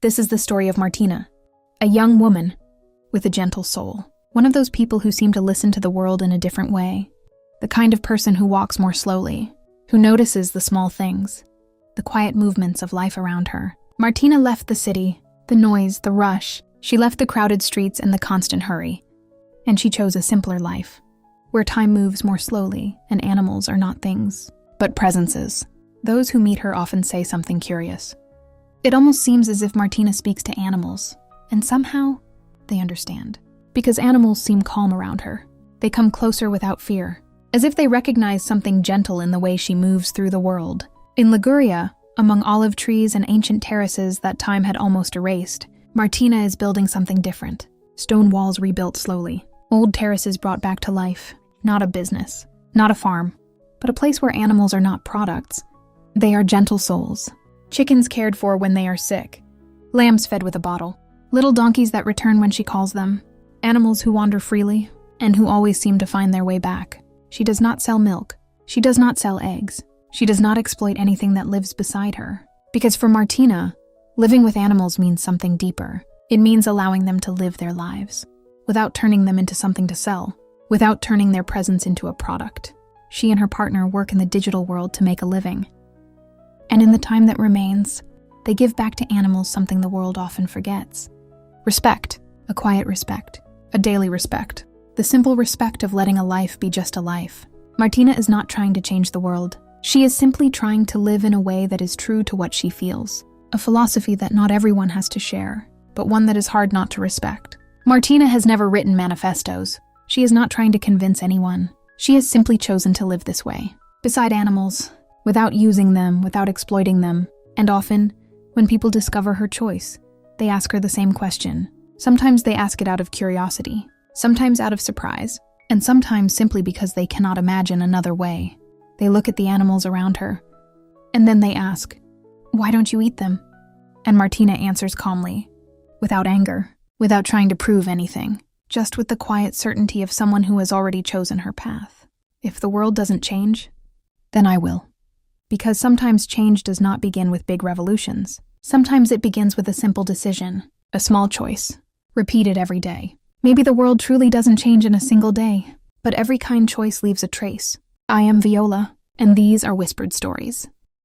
This is the story of Martina, a young woman with a gentle soul. One of those people who seem to listen to the world in a different way. The kind of person who walks more slowly, who notices the small things, the quiet movements of life around her. Martina left the city, the noise, the rush. She left the crowded streets and the constant hurry. And she chose a simpler life, where time moves more slowly and animals are not things, but presences. Those who meet her often say something curious. It almost seems as if Martina speaks to animals, and somehow they understand. Because animals seem calm around her. They come closer without fear, as if they recognize something gentle in the way she moves through the world. In Liguria, among olive trees and ancient terraces that time had almost erased, Martina is building something different. Stone walls rebuilt slowly. Old terraces brought back to life. Not a business, not a farm, but a place where animals are not products. They are gentle souls. Chickens cared for when they are sick. Lambs fed with a bottle. Little donkeys that return when she calls them. Animals who wander freely, and who always seem to find their way back. She does not sell milk. She does not sell eggs. She does not exploit anything that lives beside her. Because for Martina, living with animals means something deeper. It means allowing them to live their lives, without turning them into something to sell, without turning their presence into a product. She and her partner work in the digital world to make a living. And in the time that remains, they give back to animals something the world often forgets. Respect, a quiet respect. A daily respect. The simple respect of letting a life be just a life. Martina is not trying to change the world. She is simply trying to live in a way that is true to what she feels. A philosophy that not everyone has to share, but one that is hard not to respect. Martina has never written manifestos. She is not trying to convince anyone. She has simply chosen to live this way. Beside animals, without using them, without exploiting them. And often, when people discover her choice, they ask her the same question. Sometimes they ask it out of curiosity, sometimes out of surprise, and sometimes simply because they cannot imagine another way. They look at the animals around her, and then they ask, "Why don't you eat them?" And Martina answers calmly, without anger, without trying to prove anything, just with the quiet certainty of someone who has already chosen her path. If the world doesn't change, then I will. Because sometimes change does not begin with big revolutions. Sometimes it begins with a simple decision, a small choice. Repeated every day. Maybe the world truly doesn't change in a single day, but every kind choice leaves a trace. I am Viola, and these are Whispered Stories.